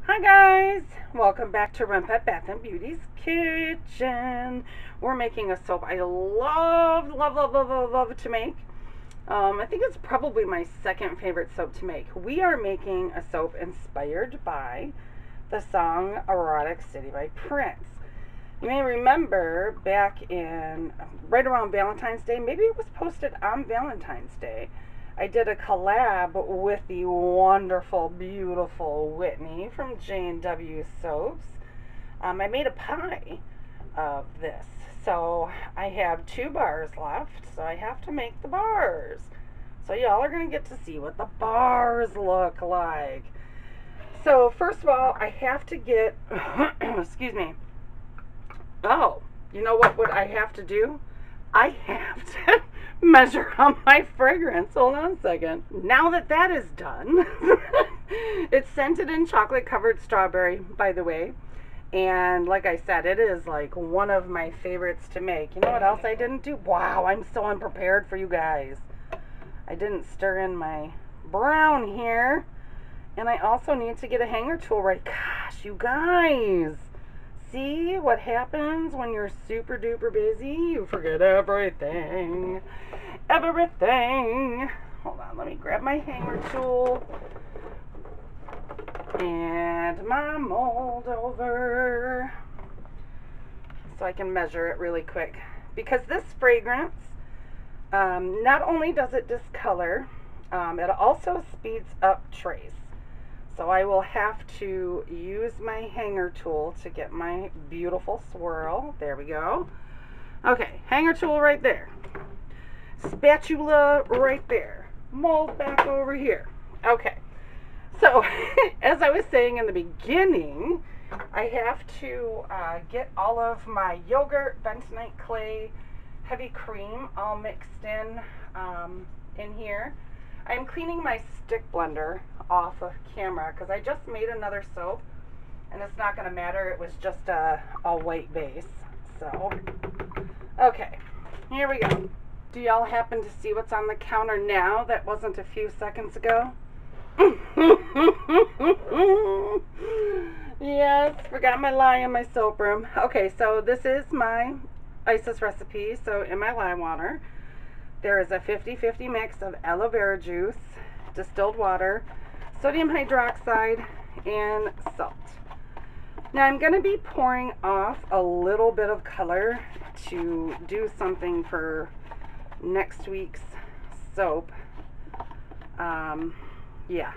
Hi guys, welcome back to Renpet Bath Beauty's kitchen. We're making a soap I love to make. I think it's probably my second favorite soap to make. We are making a soap inspired by the song Erotic City by Prince. You may remember back in right around Valentine's Day, maybe it was posted on Valentine's Day, I did a collab with the wonderful, beautiful Whitney from J&W Soaps. I made a pie of this. So I have 2 bars left, so I have to make the bars. So y'all are going to get to see what the bars look like. So first of all, I have to get, excuse me. Oh, you know what I have to do? I have to measure out my fragrance. Hold on a second. Now that is done, it's scented in chocolate covered strawberry, by the way. And like I said, it is like one of my favorites to make. You know what else I didn't do? Wow, I'm so unprepared for you guys. I didn't stir in my brown here. And I also need to get a hanger tool right. Gosh, you guys. See what happens when you're super duper busy? You forget everything. Everything. Hold on, let me grab my hanger tool and my mold over so I can measure it really quick. Because this fragrance, not only does it discolor, it also speeds up trace. So I will have to use my hanger tool to get my beautiful swirl. There we go. Okay, hanger tool right there. Spatula right there. Mold back over here. Okay, so as I was saying in the beginning, I have to get all of my yogurt, bentonite clay, heavy cream all mixed in here. I'm cleaning my stick blender off of camera because I just made another soap and it's not going to matter. It was just a white base. So, okay, here we go. Do y'all happen to see what's on the counter now that wasn't a few seconds ago? Yes, forgot my lye in my soap room. Okay, so this is my Isis recipe. So in my lye water, there is a 50-50 mix of aloe vera juice, distilled water, sodium hydroxide, and salt. Now I'm going to be pouring off a little bit of color to do something for next week's soap. Yeah,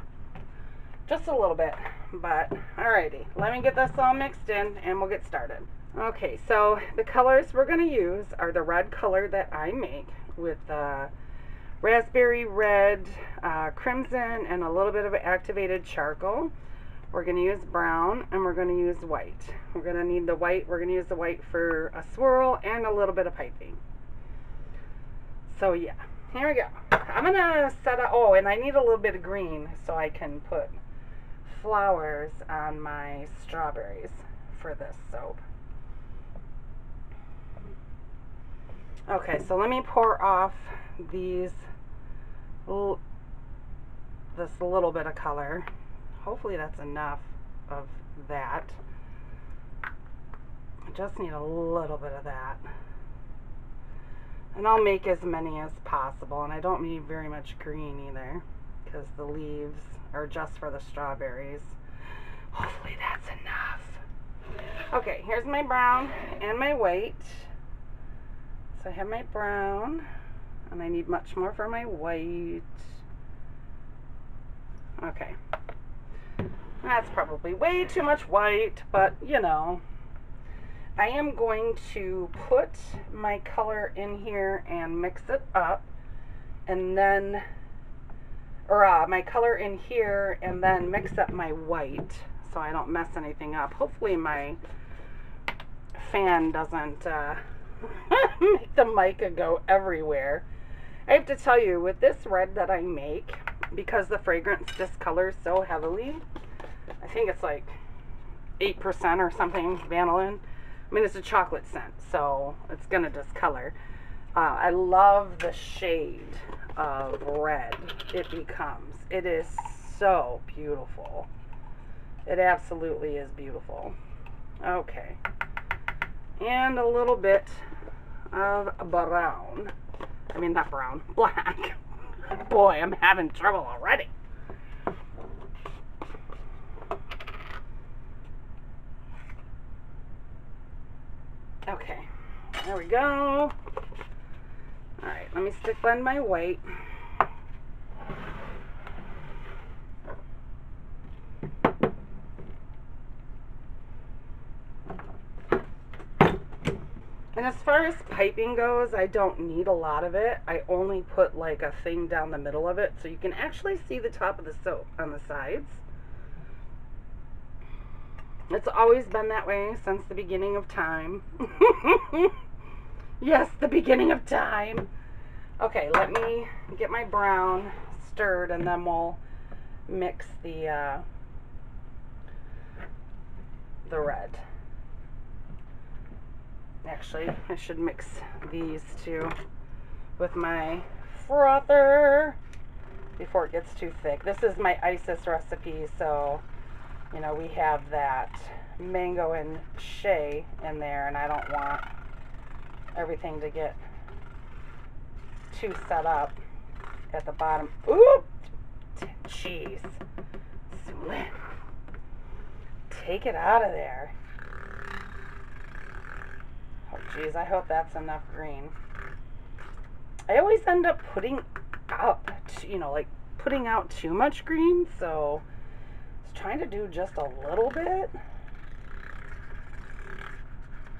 just a little bit, but alrighty. Let me get this all mixed in and we'll get started. Okay, so the colors we're going to use are the red color that I make with raspberry red, crimson, and a little bit of activated charcoal. We're going to use brown and we're going to use white. We're going to need the white. We're going to use the white for a swirl and a little bit of piping. So yeah, here we go. I'm going to set up, oh, and I need a little bit of green so I can put flowers on my strawberries for this soap. Okay, so let me pour off this little bit of color. Hopefully that's enough of that. I just need a little bit of that. And I'll make as many as possible, and I don't need very much green either because the leaves are just for the strawberries. Hopefully that's enough. Okay, here's my brown and my white. So I have my brown, and I need much more for my white. Okay. That's probably way too much white, but you know. I am going to put my color in here and mix it up, and then, my color in here and then mix up my white so I don't mess anything up. Hopefully my fan doesn't make the mica go everywhere. I have to tell you, with this red that I make, because the fragrance discolors so heavily, I think it's like 8% or something vanillin. I mean, it's a chocolate scent, so it's gonna discolor. I love the shade of red it becomes. It is so beautiful. It absolutely is beautiful. Okay. And a little bit of brown. I mean, not brown, black. Boy, I'm having trouble already. Okay, there we go. Alright, let me stick blend my white. And as far as piping goes, I don't need a lot of it. I only put like a thing down the middle of it so you can actually see the top of the soap on the sides. It's always been that way since the beginning of time. Yes, the beginning of time. Okay, let me get my brown stirred and then we'll mix the red. Actually, I should mix these two with my frother before it gets too thick. This is my Isis recipe, so, you know, we have that mango and shea in there, and I don't want everything to get too set up at the bottom. Oop! Jeez. Take it out of there. Oh, geez, I hope that's enough green. I always end up putting out, you know, like putting out too much green, so I was trying to do just a little bit.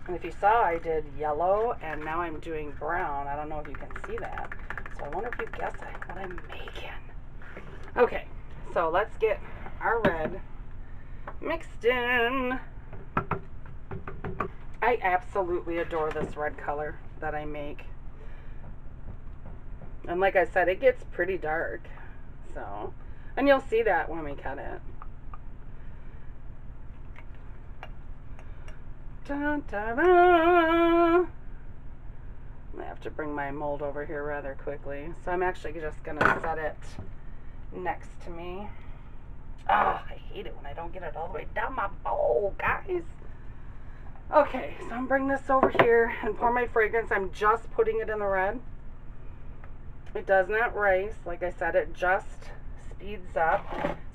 And if you saw, I did yellow, and now I'm doing brown. I don't know if you can see that. So I wonder if you guess what I'm making. Okay, so let's get our red mixed in. I absolutely adore this red color that I make. And like I said, it gets pretty dark. So, and you'll see that when we cut it. Dun, dun, dun. I have to bring my mold over here rather quickly. So I'm actually just going to set it next to me. Ah, I hate it when I don't get it all the way down my bowl, guys. Okay, so I'm bringing this over here and pour my fragrance. I'm just putting it in the red. It does not race. Like I said, it just speeds up.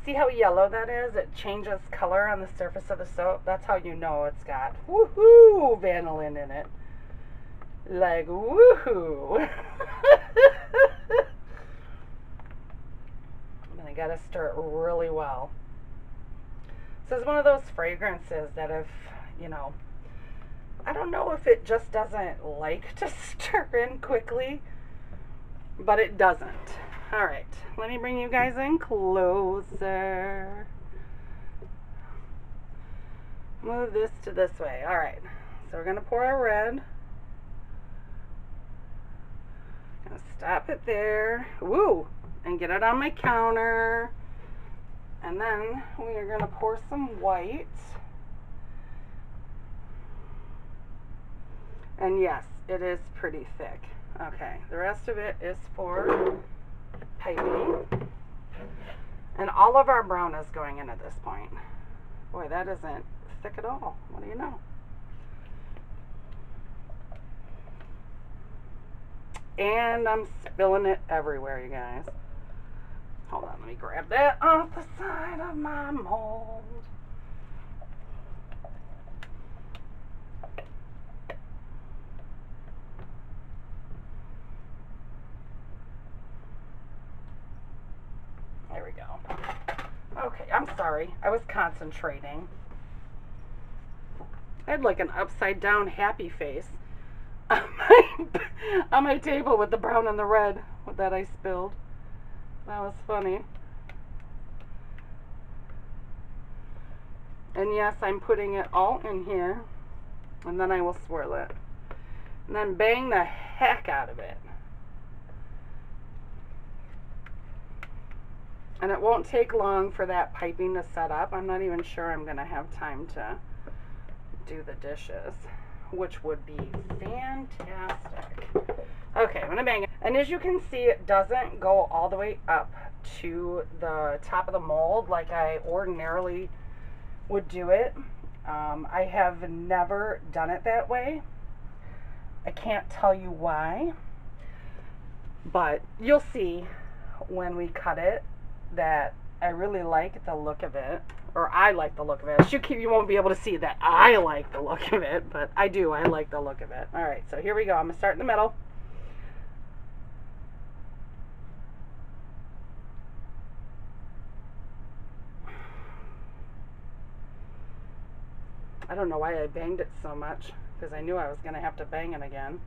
See how yellow that is? It changes color on the surface of the soap. That's how you know it's got woohoo vanillin in it. Like woohoo. And I gotta stir it really well. This is one of those fragrances that if, you know, I don't know if it just doesn't like to stir in quickly, but it doesn't. All right, let me bring you guys in closer. Move this to this way. All right, so we're gonna pour our red. Gonna stop it there. Woo! And get it on my counter. And then we are gonna pour some white. And yes, it is pretty thick. Okay, the rest of it is for piping. And all of our brown is going in at this point. Boy, that isn't thick at all. What do you know? And I'm spilling it everywhere, you guys. Hold on, let me grab that off the side of my mold. There we go. Okay, I'm sorry. I was concentrating. I had like an upside down happy face on my table with the brown and the red that I spilled. That was funny. And yes, I'm putting it all in here, and then I will swirl it. And then bang the heck out of it. And it won't take long for that piping to set up. I'm not even sure I'm going to have time to do the dishes, which would be fantastic. Okay, I'm going to bang it. And as you can see, it doesn't go all the way up to the top of the mold like I ordinarily would do it. I have never done it that way. I can't tell you why, but you'll see when we cut it that I really like the look of it, or I like the look of it. You won't be able to see that I like the look of it, but I do. I like the look of it. All right, so here we go. I'm going to start in the middle. I don't know why I banged it so much, because I knew I was going to have to bang it again.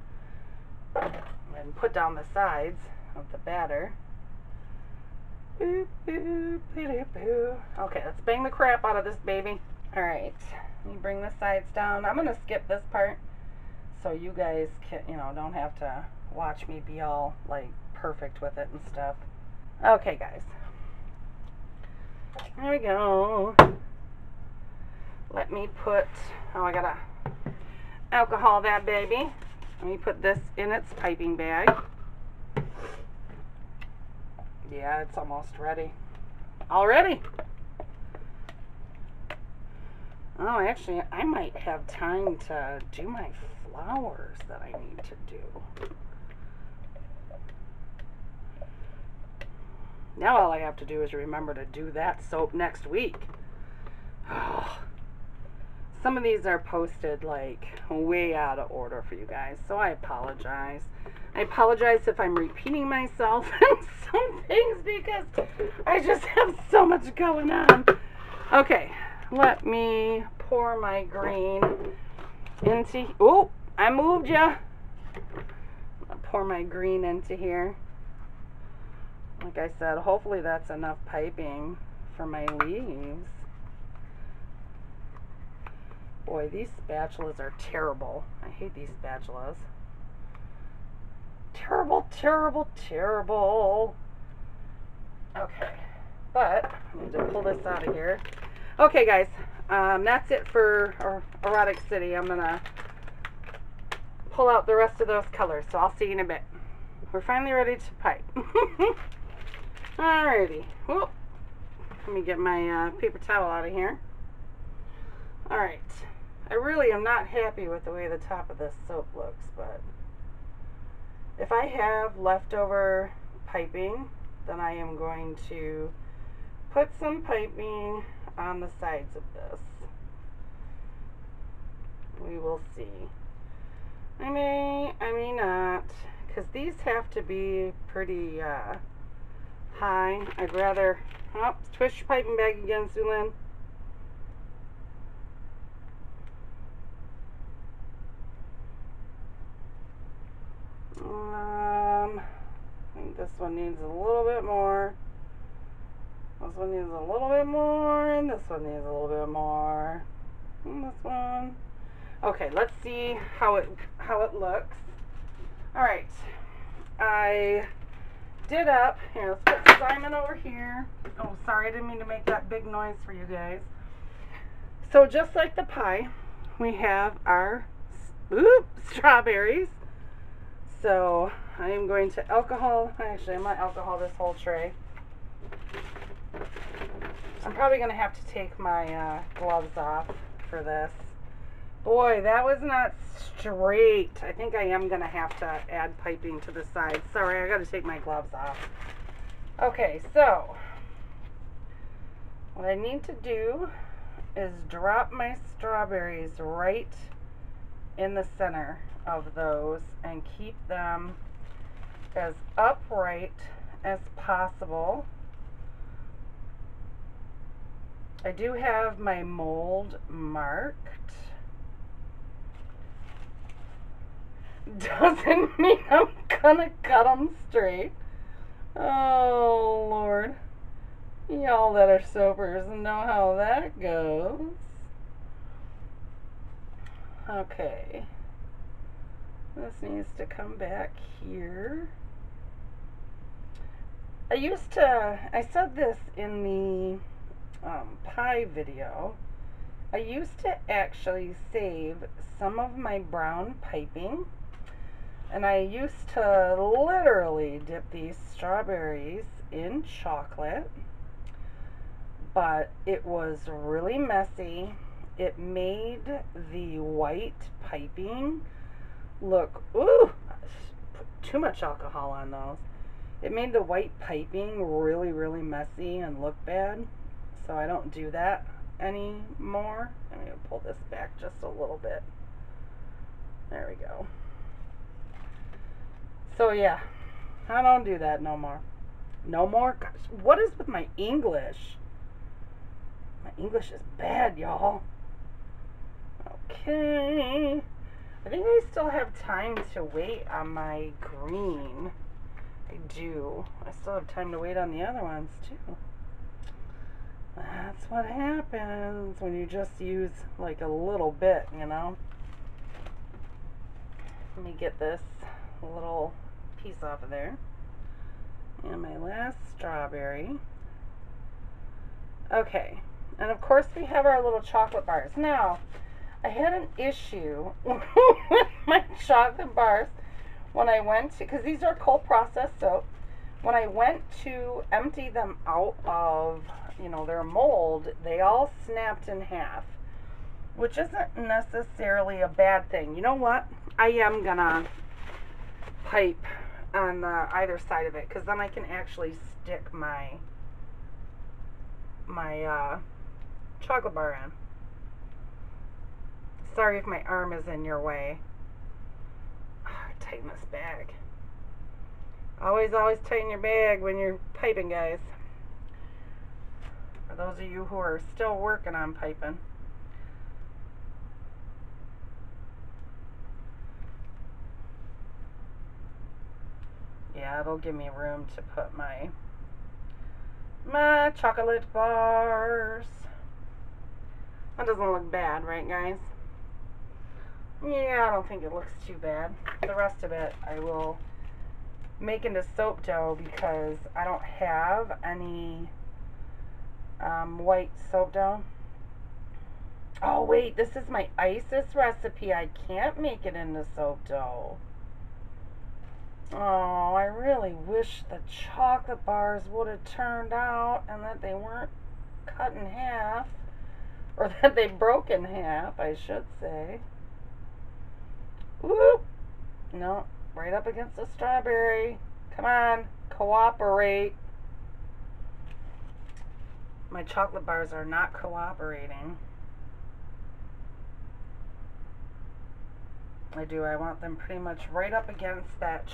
And put down the sides of the batter. Boop, boop, boop, boop. Okay, let's bang the crap out of this baby. Alright, let me bring the sides down. I'm going to skip this part so you guys can, don't have to watch me be all, like, perfect with it and stuff. Okay, guys. There we go. Let me put, I gotta alcohol that baby. Let me put this in its piping bag. Yeah, it's almost ready. Already. Oh, actually, I might have time to do my flowers that I need to do. Now all I have to do is remember to do that soap next week. Oh. Some of these are posted like way out of order for you guys, so I apologize. I apologize if I'm repeating myself in some things because I just have so much going on. Okay, let me pour my green into, oh, I moved ya. I'll pour my green into here. Like I said, hopefully that's enough piping for my leaves. Boy, these spatulas are terrible. I hate these spatulas. Terrible, terrible, terrible. Okay, but I need to pull this out of here. Okay, guys, that's it for Erotic City. I'm going to pull out the rest of those colors, so I'll see you in a bit. We're finally ready to pipe. Alrighty. Whoop. Let me get my paper towel out of here. Alright. I really am not happy with the way the top of this soap looks, but if I have leftover piping, then I am going to put some piping on the sides of this. We will see. I may not, because these have to be pretty high. I'd rather, twist your piping bag again, Sulin. I think this one needs a little bit more. This one needs a little bit more, and this one needs a little bit more. And this one. Okay, let's see how it looks. All right, I did up. Here, let's put Simon over here. Oh, sorry, I didn't mean to make that big noise for you guys. So just like the pie, we have our strawberries. So I am going to alcohol. Actually, I'm going to alcohol this whole tray. I'm probably going to have to take my gloves off for this. Boy, that was not straight. I think I am going to have to add piping to the side. Sorry, I got to take my gloves off. Okay, so what I need to do is drop my strawberries right in the center of those and keep them as upright as possible. I do have my mold marked. Doesn't mean I'm gonna cut them straight. Oh Lord, y'all that are soapers know how that goes. Okay, this needs to come back here. I said this in the pie video. I used to actually save some of my brown piping, and I used to literally dip these strawberries in chocolate, but it was really messy. It made the white piping look, ooh, put too much alcohol on those. It made the white piping really, really messy and look bad. So I don't do that anymore. I'm going to pull this back just a little bit. There we go. So yeah, I don't do that no more. No more? Gosh, what is with my English? My English is bad, y'all. Okay. I think I still have time to wait on my green. I do. I still have time to wait on the other ones too. That's what happens when you just use like a little bit, you know. Let me get this little piece off of there. And my last strawberry. Okay. And of course we have our little chocolate bars. Now, I had an issue with my chocolate bars when I went to, because these are cold processed soap, when I went to empty them out of, you know, their mold, they all snapped in half, which isn't necessarily a bad thing. You know what? I am gonna pipe on either side of it, because then I can actually stick my chocolate bar in. Sorry if my arm is in your way. Tighten this bag. Always tighten your bag when you're piping, guys. For those of you who are still working on piping. Yeah, it'll give me room to put my chocolate bars. That doesn't look bad, right, guys? Yeah, I don't think it looks too bad. The rest of it I will make into soap dough because I don't have any white soap dough. Oh wait, this is my ISIS recipe. I can't make it into soap dough. Oh, I really wish the chocolate bars would have turned out and that they weren't cut in half. Or that they broke in half, I should say. Whoop! No, right up against the strawberry. Come on, cooperate. My chocolate bars are not cooperating. I want them pretty much right up against that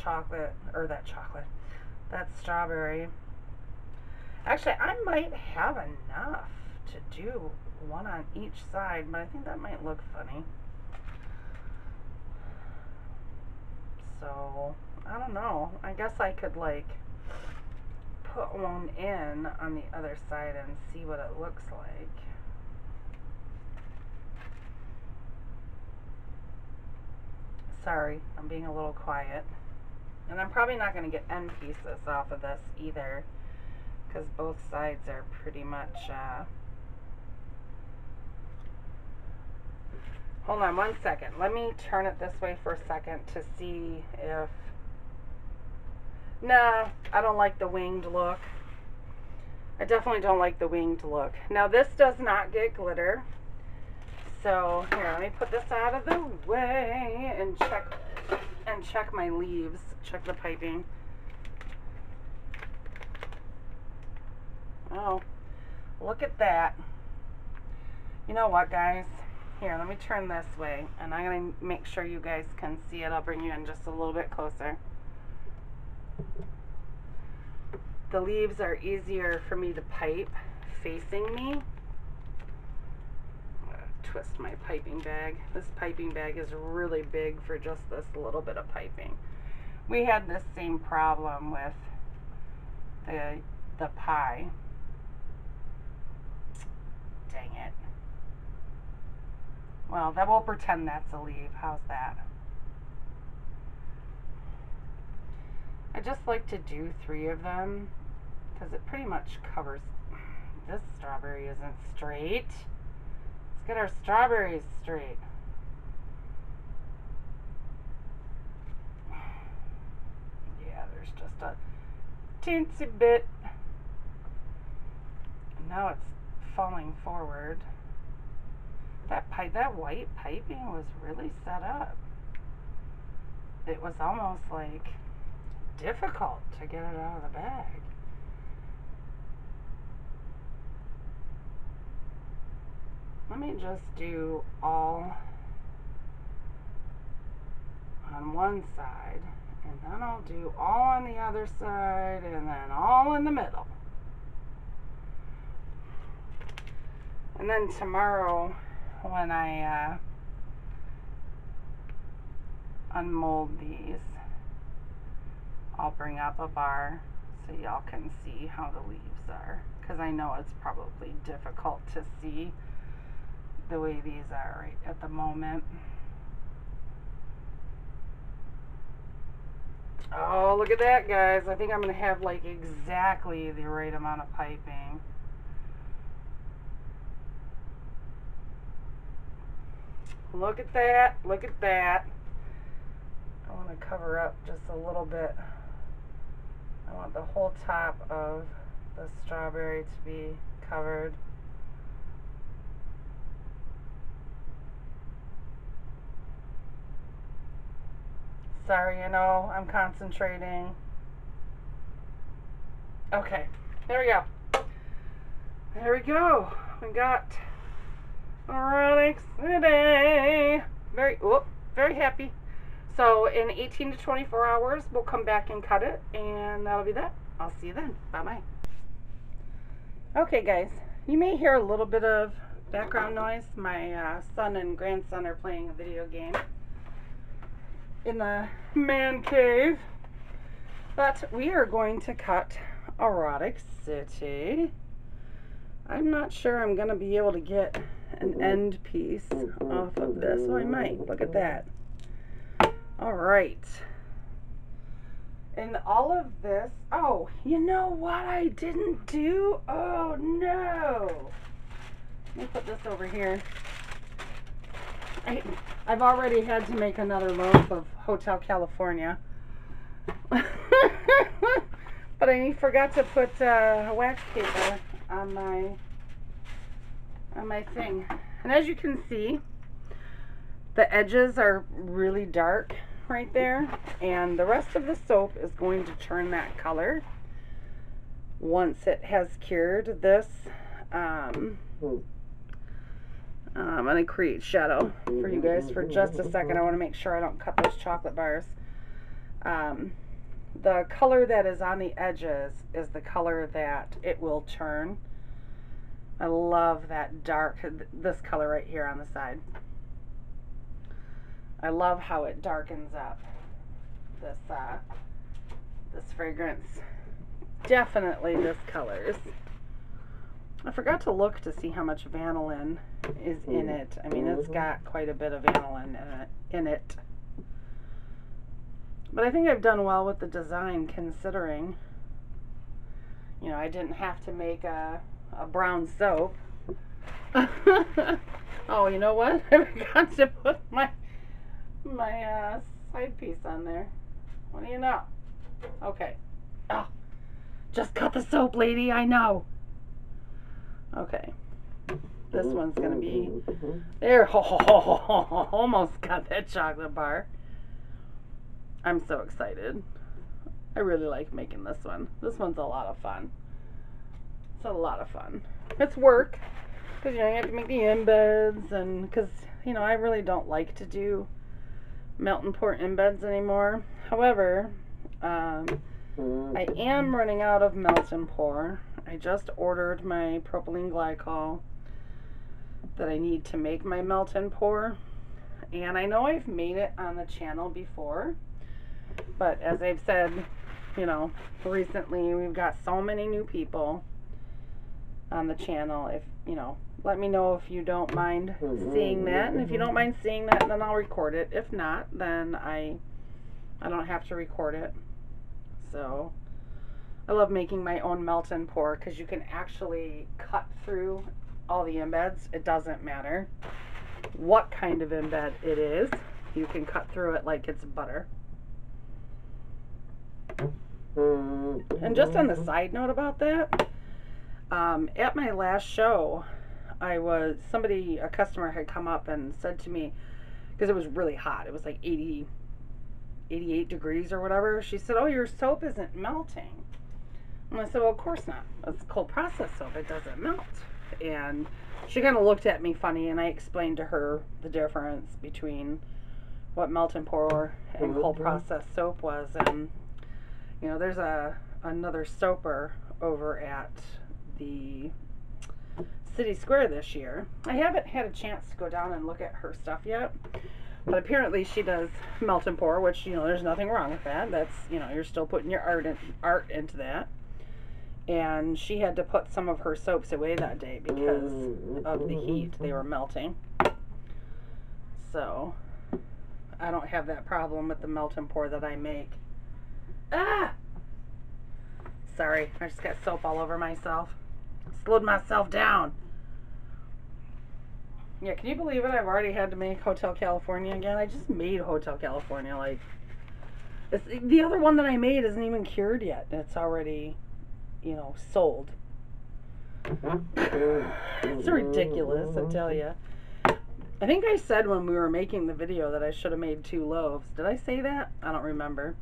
that strawberry. Actually, I might have enough to do one on each side, but I think that might look funny. So, I don't know. I guess I could like put one in on the other side and see what it looks like. Sorry, I'm being a little quiet. And I'm probably not going to get end pieces off of this either, because both sides are pretty much hold on one second. Let me turn it this way for a second to see if... No, I don't like the winged look. I definitely don't like the winged look. Now this does not get glitter. So here, let me put this out of the way and check my leaves. Check the piping. Oh, look at that. You know what, guys? Here, let me turn this way, and I'm going to make sure you guys can see it. I'll bring you in just a little bit closer. The leaves are easier for me to pipe facing me. I'm going to twist my piping bag. This piping bag is really big for just this little bit of piping. We had this same problem with the pie. Dang it. Well, then we'll pretend that's a leaf. How's that? I just like to do 3 of them because it pretty much covers. This strawberry isn't straight. Let's get our strawberries straight. Yeah, there's just a teensy bit. Now it's falling forward. That white piping was really set up. It was almost like difficult to get it out of the bag. Let me just do all on one side, and then I'll do all on the other side, and then all in the middle. And then tomorrow, when I unmold these, I'll bring up a bar so y'all can see how the leaves are, because I know it's probably difficult to see the way these are right at the moment. Oh, look at that, guys. I think I'm going to have like exactly the right amount of piping. Look at that. Look at that. I want to cover up just a little bit. I want the whole top of the strawberry to be covered. Sorry, you know, I'm concentrating. Okay, there we go. There we go. We got Erotic City. Very happy. So in 18 to 24 hours, we'll come back and cut it, and that'll be that. I'll see you then. Bye-bye. Okay, guys, you may hear a little bit of background noise. My son and grandson are playing a video game in the man cave, but we are going to cut Erotic City. I'm not sure I'm going to be able to get an end piece off of this, so I might. Look at that. All right. And all of this, oh, you know what I didn't do? Oh no. Let me put this over here. I've already had to make another loaf of Hotel California. But I forgot to put wax paper on my thing. And as you can see, the edges are really dark right there, and the rest of the soap is going to turn that color once it has cured. This I'm going to create shadow for you guys for just a second. I want to make sure I don't cut those chocolate bars. The color that is on the edges is the color that it will turn. I love that dark, this color right here on the side. I love how it darkens up this this fragrance. Definitely this colors. I forgot to look to see how much vanillin is in it. I mean, it's got quite a bit of vanillin in it. But I think I've done well with the design, considering, you know, I didn't have to make a brown soap. Oh, you know what? I forgot to put my side piece on there. What do you know? Okay. Oh, just cut the soap, lady. I know. Okay. This one's gonna be there. Almost got that chocolate bar. I'm so excited. I really like making this one. This one's a lot of fun. It's a lot of fun. It's work, because, you know, you have to make the embeds, and because, you know, I really don't like to do melt and pour embeds anymore. However, I am running out of melt and pour. I just ordered my propylene glycol that I need to make my melt and pour, and I know I've made it on the channel before, but as I've said, you know, recently we've got so many new people on the channel. If, you know, let me know if you don't mind seeing that, and if you don't mind seeing that, then I'll record it. If not, then I don't have to record it. So I love making my own melt and pour, because you can actually cut through all the embeds. It doesn't matter what kind of embed it is. You can cut through it like it's butter. And just on the side note about that, At my last show, a customer had come up and said to me, because it was really hot, it was like 88 degrees or whatever. She said, "Oh, your soap isn't melting." And I said, "Well, of course not. It's cold process soap. It doesn't melt." And she kind of looked at me funny, and I explained to her the difference between what melt and pour and cold process soap was. And you know, there's another soaper over at the City Square this year. I haven't had a chance to go down and look at her stuff yet, but apparently she does melt and pour, which, you know, there's nothing wrong with that. That's, you know, you're still putting your art into that. And she had to put some of her soaps away that day because of the heat. They were melting. So I don't have that problem with the melt and pour that I make. Ah! Sorry, I just got soap all over myself. Slowed myself down. Yeah, can you believe it? I've already had to make Hotel California again. I just made Hotel California. Like, the other one that I made isn't even cured yet. It's already, you know, sold. It's ridiculous, I tell you. I think I said when we were making the video that I should have made 2 loaves. Did I say that? I don't remember.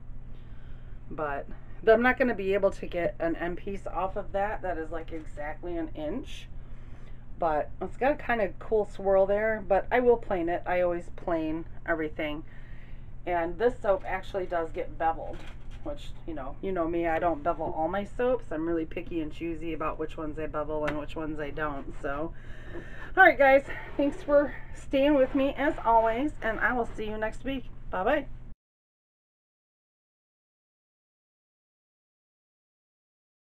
But I'm not going to be able to get an end piece off of that. That is like exactly an inch. But it's got a kind of cool swirl there. But I will plane it. I always plane everything. And this soap actually does get beveled. Which, you know me, I don't bevel all my soaps. I'm really picky and choosy about which ones I bevel and which ones I don't. So, alright guys. Thanks for staying with me as always. And I will see you next week. Bye-bye.